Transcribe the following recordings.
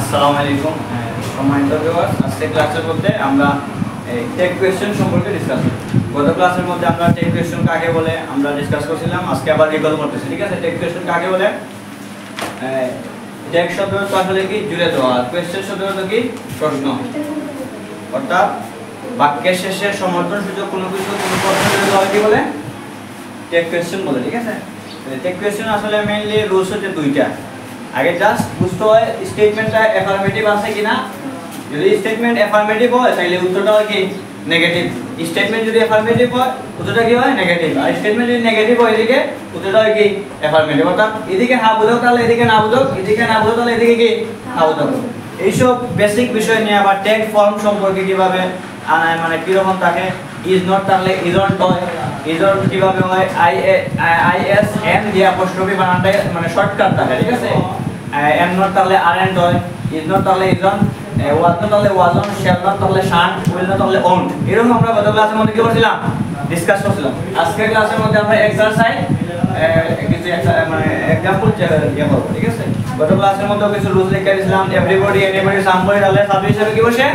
আসসালামু আলাইকুম সম্মানিত ভিউয়ার্স, আজকে ক্লাসের মধ্যে আমরা টেক কোয়েশ্চেন সম্পর্কে ডিসকাস করব। গত ক্লাসের মধ্যে আমরা টেক কোয়েশ্চেন কাকে বলে আমরা ডিসকাস করছিলাম, আজকে আবার রিকল করতেছি। ঠিক আছে, টেক কোয়েশ্চেন কাকে বলে? টেক শব্দের অর্থ আসলে কি? জুড়ে দেওয়া। আর কোয়েশ্চেন শব্দের অর্থ কি? প্রশ্ন। অর্থাৎ বাক্যের শেষে সমর্থন সূচক কোনো কিছু কোনো প্রশ্ন জুড়ে দেওয়া কি বলে? টেক কোয়েশ্চেন বলে। ঠিক আছে, টেক কোয়েশ্চেন আসলে মেইনলি রুলস হচ্ছে দুইটা। আগে জাস্ট বুঝতে হয় স্টেটমেন্টটা অ্যাফার্মেটিভ আছে কিনা। যদি স্টেটমেন্ট অ্যাফার্মেটিভ হয় তাহলে উত্তরটা হয় কি? নেগেটিভ। স্টেটমেন্ট যদি অ্যাফার্মেটিভ হয় উত্তরটা কি হয়? নেগেটিভ। আর স্টেটমেন্ট যদি নেগেটিভ হয় এদিকে উত্তরটা হয় কি? অ্যাফার্মেটিভ। অর্থাৎ এদিকে হ্যাঁ বোঝাও তাহলে এদিকে না বোঝাও, এদিকে না বোঝাও তাহলে এদিকে কি? হ্যাঁ বোঝাও। এইসব বেসিক বিষয় নিয়ে আবার টেক ফর্ম সম্পর্কে কিভাবে মানে কিরকম থাকে, ইজ নট থাকলে ইজন্ট হয়, ইজন্ট কিভাবে হয়, আইএস এন দিয়ে অ্যাপোস্ট্রফি বানানটা মানে শর্টকাট থাকে। ঠিক আছে, এম নট তাহলে আরএন্ট হয়, ইজ নট তাহলে ইজন্ট, ওয়াজ নট তাহলে ওয়াজন্ট, শ্যাল নট তাহলে শান্ট, উইল নট তাহলে ওন্ট। এরকম আমরা গত ক্লাসের মধ্যে কি করছিলাম? ডিসকাস করছিলাম। আজকের ক্লাসের মধ্যে আমরা এক্সারসাইজ কিছু মানে एग्जांपल ইয়ে করব। ঠিক আছে, গত ক্লাসের মধ্যে কিছু রুলস লিখে দিয়েছিলাম। এভরিবডি, এনিবডি, সামবডি তাহলে সাবজেক্ট হিসেবে কি বসে?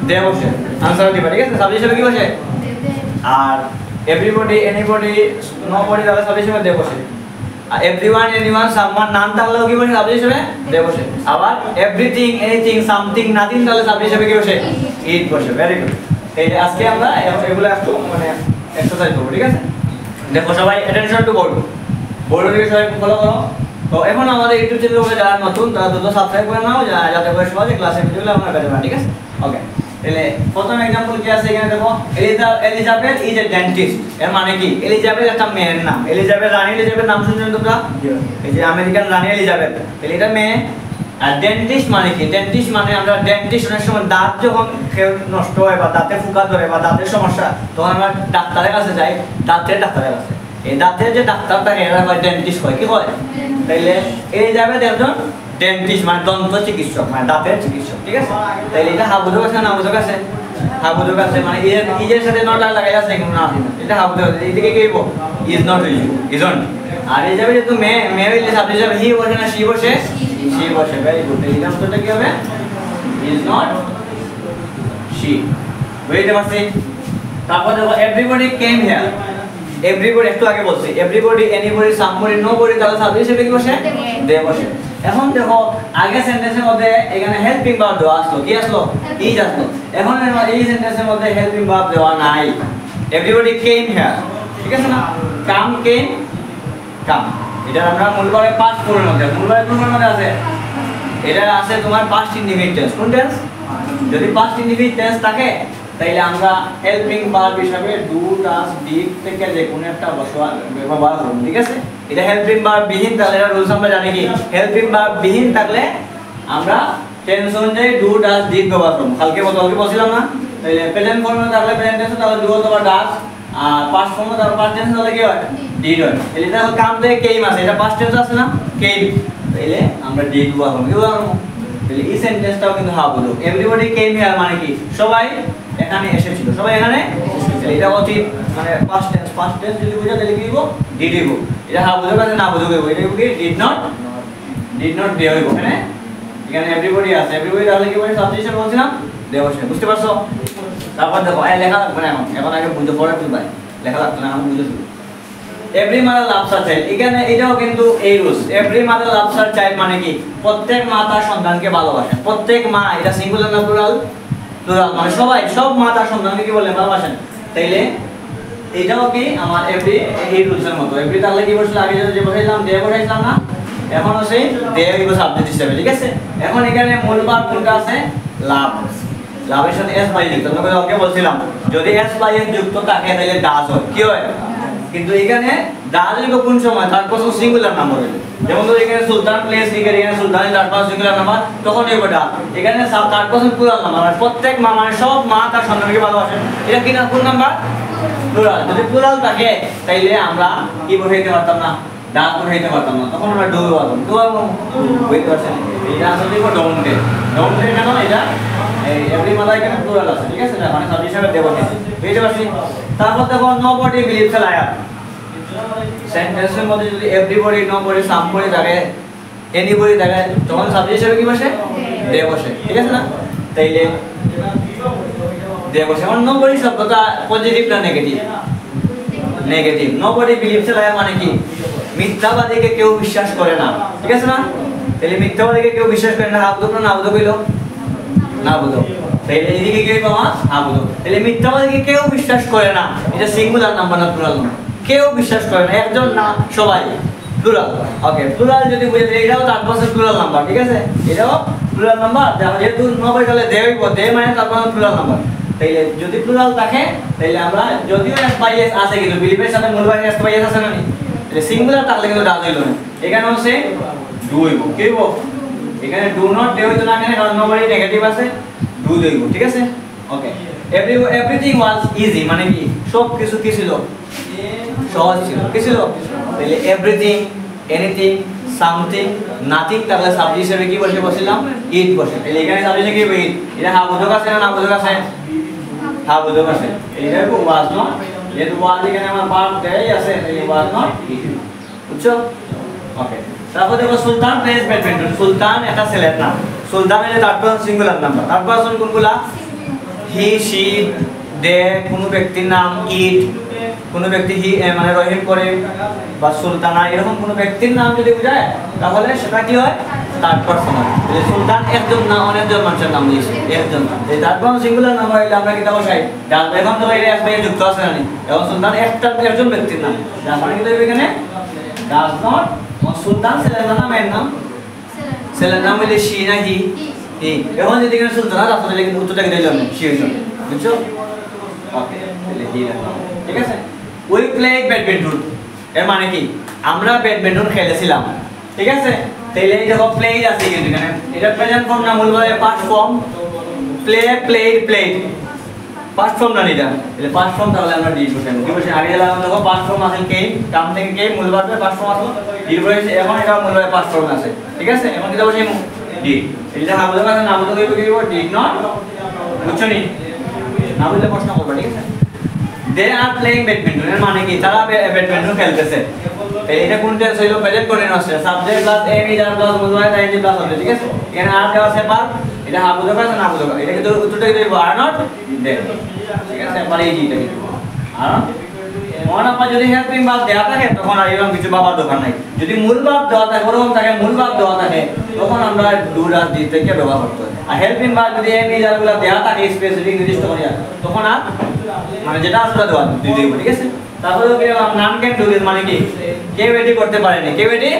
দে বসে। আনসার দিবা। ঠিক আছে, সাবজেক্ট হিসেবে কি বসে? আর এভরিবডি, এনিবডি, নোবডি তাহলে সাবজেক্ট হিসেবে দে বসে। আর এভরিওয়ান, এনিওয়ান, সামওয়ান, নান তাহলেও কি বসে? সাবজেক্ট হিসেবে দে বসে। আবার এভরিথিং, এনিথিং, সামথিং, নাথিং তাহলে সাবজেক্ট হিসেবে কি বসে? ইট বসে। Very good. এই আজকে আমরা এগুলো একটু মানে এক্সারসাইজ করব। ঠিক আছে, দেখো সবাই অ্যাটেনশন টু বোর্ড। বোর্ডের দিকে সবাই ফলো করো। তো এখন আমাদের ইউটিউব চ্যানেলে যারা নতুন তারা দ্রুত সাবস্ক্রাইব করে নাও, যাতে করে সবাই ক্লাসের ভিডিওগুলো আমরা পেতে পারি। ঠিক আছে, ওকে। তাহলে প্রথম एग्जांपल কি আছে এখানে দেখো, এলিজাবেথ ইজ এ ডেন্টিস্ট। এর মানে কি? এলিজাবেথ একটা মেয়ের নাম। এলিজাবেথ, রানী এলিজাবেথ নাম শুনছেন তোমরা? এই যে আমেরিকান রানী এলিজাবেথ, তাহলে এটা মেয়ে। আর ডেন্টিস্ট মানে কি? ডেন্টিস্ট মানে আমরা ডেন্টিস্ট অনেক সময় দাঁত যখন খেয়ে নষ্ট হয় বা দাঁতে ফুকা ধরে বা দাঁতের সমস্যা তখন আমরা ডাক্তারের কাছে যাই, দাঁতের ডাক্তারের কাছে। এই দাঁতের যে ডাক্তার থাকে এরা হয় ডেন্টিস্ট হয়। কি হয়? তাইলে এলিজাবেথ একজন ডেন্টিস্ট মানে দন্ত চিকিৎসক, মানে দাঁতের চিকিৎসক। ঠিক আছে, তাইলে এটা হাবুদক আছে না বুঝক আছে? হাবুদক আছে মানে ইজের সাথে নট লাগাই আছে কিন্তু না আছে, এটা হাবুদক আছে। এইদিকে কি হইব? ইজ নট হইব, ইজন্ট। আর এই যাবে যেহেতু মেয়ে, মেয়ে হইলে সাবজেক্ট যাবে হি বসে না সি বসে? সি বসে। Very good. এই নামটা কি হবে? Is not C. বুঝতে পারছি? তারপর দেখো এভরিবডি কেম হিয়ার। এভরিবডি একটু আগে বলছি, এভরিবডি, এনিবডি, সামবডি, নোবডি তাহলে সাবজেক্ট হিসেবে কি বসে? দে বসে। এখন দেখো আগে সেন্টেন্সের মধ্যে এখানে হেল্পিং ভার্ব দেওয়া আসলো, কি আসলো? ইজ আসলো। এখন এই সেন্টেন্সের মধ্যে হেল্পিং ভার্ব দেওয়া নাই। Everybody came here. ঠিক আছে না? কাম, কেম, কাম। এটা আমরা মূল ভাবে পাস্ট ফর্মের মধ্যে, মূল ভাবে কোন ফর্মের মধ্যে আছে? এটা আছে তোমার পাস্ট ইনডিফিনিট টেন্স। কোন টেন্স? যদি পাস্ট ইনডিফিনিট টেন্স থাকে তাইলে আমরা হেল্পিং ভার্ব হিসেবে ডু, ডাজ, ডিড থেকে যে কোনো একটা ব্যবহার করব। ঠিক আছে, এটা হেল্পিং ভার্ব বিহীন তাহলে এটা রুলস আমরা জানি কি? হেল্পিং ভার্ব বিহীন থাকলে আমরা টেন্স অনুযায়ী ডু, ডাজ, ডিড ব্যবহার করব। কালকে বলছিলাম না? তাইলে প্রেজেন্ট ফর্মে থাকলে প্রেজেন্ট টেন্স তাহলে ডু অথবা ডাজ, আর পাস্ট ফর্মে তাহলে পাস্ট টেন্স তাহলে কি হয়? ডিড হয়। তাহলে এটা কাম থেকে কেম আছে, এটা পাস্ট টেন্স আছে না? কেম, তাইলে আমরা ডিড ব্যবহার করব। কি ব্যবহার করব? তাহলে এই সেন্টেন্সটাও কিন্তু হাফ হলো। এভরিবডি কেম হিয়ার মানে কি? সবাই এখানে এসেছিল, সবাই এখানে এসেছিল। এটা অতীত মানে পাস্ট টেন্স। পাস্ট টেন্স যদি বুঝা তাহলে কি হইব? ডিড হইব। এটা হাফ বুঝা আছে না বুঝা হইব? এটা কি? ডিড নট দে হইব। এখানে এভরিবডি আছে, এভরিবডি তাহলে কি বলে? সাবজেক্ট হিসেবে বলছিলাম দে বসে। বুঝতে পারছো? তারপর দেখো লেখা লাগবে না, এখন আগে বুঝতে পড়ে তুলবাই, লেখা লাগবে না, এখন বুঝেছো। Every mother loves her child. এখানে এটাও কিন্তু এই rules. Every mother loves her child মানে কি? প্রত্যেক মা তার সন্তানকে ভালোবাসেন। প্রত্যেক মা, এটা সিঙ্গুলার না প্লুরাল? প্লুরাল মানে সবাই, সব মা তার সন্তানকে কি বলে? ভালোবাসেন। তাইলে এটাও কি আমার এভরি এই রুলসের মতো। এভরি তাহলে কি বলছিল? আগে যে বসাইলাম দে বসাইলাম না, এখন আছে দে হইব সাবজেক্ট হিসেবে। ঠিক আছে, এখন এখানে মূল ভার্ব কোনটা আছে? লাভ। লাভের সাথে এস বাই যুক্ত। আমি আগে বলছিলাম যদি এস বাই এস যুক্ত থাকে তাহলে ডাজ হয়। কি হয়? কিন্তু এখানে ডাজ হইব কোন সময়? থার্ড পারসন সিঙ্গুলার নাম্বার হইলে। যেমন ধরো এখানে সুলতান প্লেস এখানে সুলতানের থার্ড পারসন সিঙ্গুলার নাম্বার, তখন হইব ডাজ। এখানে থার্ড পারসন প্লুরাল নাম্বার, মানে প্রত্যেক মা মানে সব মা তার সন্তানকে ভালোবাসেন। এটা কি না? কোন নাম্বার? প্লুরাল। যদি প্লুরাল থাকে তাইলে আমরা কি বসাইতে পারতাম না? ডাজ বসাইতে পারতাম না, তখন আমরা ডু পারতাম। ডু বুঝতে পারছেন? এটা আসলে কি? ডোন্টে। ডোন্টে কেন? এটা এভরি মাদার এখানে প্লুরাল আছে। ঠিক আছে, মানে সাবজেক্ট হিসেবে দেব। বুঝতে পারছি? তারপর দেখো নোবডি বিলিভস এ লায়ার। সেন্টেন্সের মধ্যে যদি এভরিবডি, নোবডি, সামবডি থাকে, এনিবডি থাকে তখন সাবজেক্ট হিসেবে কি বসে? দে বসে, ঠিক আছে না? তাইলে দে বসে। এখন নোবডি শব্দটা পজিটিভ না negative? Negative. Nobody believes a, মানে কি মিথ্যাবাদীকে কেউ বিশ্বাস করে না, ঠিক আছে না? তাহলে মিথ্যাবাদীকে কেউ বিশ্বাস করে না, আবুদক না আবুদক হইলো না আবুদক। তাহলে এদিকে কি হইবো আমার আবুদক। তাহলে মিথ্যাবাদীকে কেউ বিশ্বাস করে না, এটা সিঙ্গুলার নাম্বার না প্লুরাল নাম্বার? কেউ বিশ্বাস করে না, একজন না সবাই, প্লুরাল। ওকে, প্লুরাল যদি বুঝে এটাও তারপর প্লুরাল নাম্বার, ঠিক আছে? এটাও প্লুরাল নাম্বার। যেহেতু নবই তাহলে দে হইব, দে মানে তারপর প্লুরাল নাম্বার। তাইলে যদি প্লুরাল থাকে তাইলে আমরা যদিও এস বাই এস আছে কিন্তু বিলিভের সাথে মূল বাই এস বাই এস আছে না নি? তাহলে সিঙ্গুলার থাকলে কিন্তু ডাজ হইল না। এখানে হচ্ছে ডু হইব, কি হইব? এখানে ডু নট দে হইতো না, এখানে কারণ নবই নেগেটিভ আছে, ডু হইব, ঠিক আছে? ওকে, এভরিথিং ওয়াজ ইজি, মানে কি সব কিছু কি ছিল? সহজ ছিল। কি ছিল? তাহলে এভরিথিং, এনিথিং, সামথিং, নাথিং, তাহলে সাবজেক্ট হিসেবে কি বসে বসিলাম? ইট বসে। তাহলে এখানে সাবজেক্ট কি ইট? এটা হা বোধক আছে না না বোধক আছে? হা বোধক আছে। এটা কো ওয়াজ নট, যেহেতু ওয়াজ এখানে আমার পার্ট দেই আছে, তাহলে ওয়াজ নট ইট। বুঝছো? ওকে, তারপর দেখো সুলতান প্লেস ব্যাডমিন্টন। সুলতান একটা ছেলের নাম। সুলতানের third person singular number. Third person কোনগুলা? হি, শি, দে, কোন ব্যক্তির নাম, ইট, কোন ব্যক্তি হি মানে রহিম করে বা সুলতানা, এরকম কোন ব্যক্তির নাম যদি বোঝায় তাহলে সেটা কি হয়? থার্ড পারসন হয়। তাহলে সুলতান একজন না অনেকজন মানুষের নাম দিয়েছে, একজন না। এই থার্ড পারসন সিঙ্গুলার নাম্বার হইলে আমরা কি তা বসাই? এখন তো এটা এস বাই যুক্ত আছে না? এবং সুলতান একজন ব্যক্তির নাম, যার মানে কি দেবে এখানে? Does not. সুলতান ছেলের নাম, এর নাম, ছেলের নাম হইলে শি না হি? হি। এখন যদি এখানে সুলতানা রাখতে তাহলে কিন্তু উত্তরটা কি দিলাম? শি হইছে, বুঝছো? ওকে, তাহলে হি রাখলাম, ঠিক আছে? উই প্লে ব্যাডমিন্টন, এর মানে কি আমরা ব্যাডমিন্টন খেলেছিলাম, ঠিক আছে? তাহলে এই দেখো প্লেড আছে কিন্তু এখানে, এটা প্রেজেন্ট ফর্ম না মূলভাবে past form. Play, played, played past form না এটা, তাহলে পাস্ট ফর্ম তাহলে আমরা ডি বসাবো। কি বসে আগে দিলাম দেখো পাস্ট ফর্ম আছে কে, কাম থেকে কে, মূলভাবে পাস্ট ফর্ম আছে, ডি বসে। এখন এটা মূলভাবে পাস্ট ফর্ম আছে, ঠিক আছে? এখন কি বসে ডি। এটা না বলতে পারে না বলতে হইব কি হইব? Did not. বুঝছো নি? না বললে প্রশ্ন করবে, ঠিক আছে? দে আর প্লেইং ব্যাডমিন্টন, এর মানে কি তারা ব্যাডমিন্টন খেলতেছে। তাই এটা কোন টেন্স হইলো? প্রেজেন্ট কন্টিনিউয়াস আছে, subject plus am is plus মূলভাবে তাই প্লাস হবে, ঠিক আছে? এখানে আর দেওয়া আছে পার, এটা হা বুঝা আছে না বুঝা, এটা কিন্তু উত্তরটা কি দেব? আর নট দে, ঠিক আছে? পরে এই জিটা কিন্তু আর মন আপা যদি হেল্পিং ভার্ব দেওয়া থাকে তখন আর এরকম কিছু বাবার দরকার নাই। যদি মূল ভার্ব দেওয়া থাকে, ওরকম থাকে মূল ভার্ব দেওয়া থাকে, তখন আমরা ডু আর ডি থেকে ব্যবহার করতে হয়। আর হেল্পিং ভার্ব যদি এম ইজ আরগুলো দেওয়া থাকে স্পেসিফিক নির্দিষ্ট করে, তখন আর মানে যেটা আসলে দেওয়া দিতে হবে, ঠিক আছে? তারপরে কি নাম ক্যান ডু দিস, মানে কি কেউ এটি করতে পারেনি, কেউ এটি,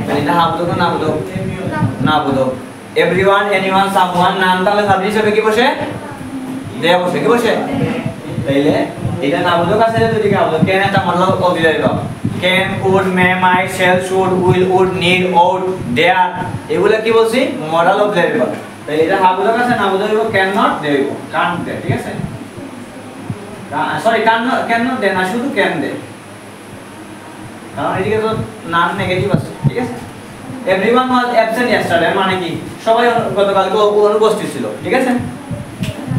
মানে এটা হা বুঝো না বুঝো না বুঝো। এভরিওয়ান, এনিওয়ান, সামওয়ান, নাম তাহলে সাবজেক্ট হিসেবে কি বসে? দে বসে, কি বসে? তাইলে এটা না বুঝো কাছে যদি কি হবে? ক্যান এটা মতলব auxiliary verb. Can, could, may, might, shall, should, will, would, need, ought, dare, এগুলা কি বলছি? Modal auxiliary verb. তাইলে এটা হা বুঝো কাছে না বুঝো হইব ক্যান নট দে হইব, কান্ট দে, ঠিক আছে? সরি ক্যান নট দে না, শুধু ক্যান দে, কারণ এদিকে তো নাম নেগেটিভ আছে, ঠিক আছে? এভরিওয়ান ওয়াজ অ্যাবসেন্ট ইয়েস্টারডে, মানে কি সবাই গতকালকে অনুপস্থিত ছিল, ঠিক আছে?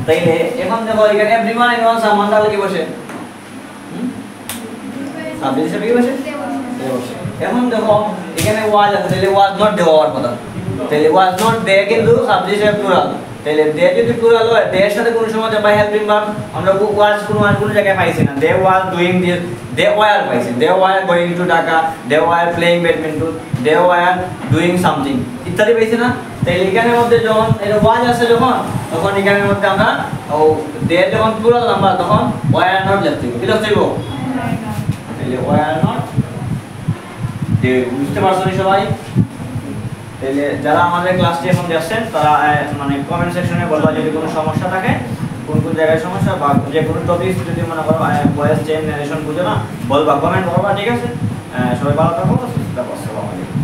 তাইলে এখন দেখো এখানে এভরিওয়ান, এনিওয়ান, সামওয়ান তাহলে কি বসে? সাবজেক্ট হিসেবে কি বসে? দে বসে। এখন দেখো এখানে ওয়াজ আছে, তাহলে ওয়াজ নট দেওয়ার কথা, তাহলে ওয়াজ নট দে কিন্তু সাবজেক্ট হিসেবে প্লুরাল। তাহলে দে যদি প্লুরাল হয়, দে এর সাথে কোন সময় যাবে হেল্পিং ভার্ব, আমরা ওয়াজ কোন জায়গায় পাইছি না। They was doing this, they were পাইছি, they were going to Dhaka, they were playing badminton, they were doing something ইত্যাদি পাইছি না? তাহলে এখানের মধ্যে যখন এটা ওয়াজ আছে যখন, তখন এখানের মধ্যে আমরা ও দে যখন প্লুরাল নাম্বার তখন ওয়্যার নট লিখতে হবে, কি লিখতে হবে? তাহলে ওয়্যার নট দে। বুঝতে পারছো সবাই? তাহলে যারা আমাদের ক্লাসটি এখন দেখছেন তারা মানে কমেন্ট সেকশনে বলবা যদি কোনো সমস্যা থাকে, কোন কোন জায়গায় সমস্যা বা যে কোনো টপিক যদি মনে করো ভয়েস চেঞ্জ নারেশন বুঝো না, বলবা, কমেন্ট করবা, ঠিক আছে? সবাই ভালো থাকো, সুস্থ থাকো, আসসালামু আলাইকুম।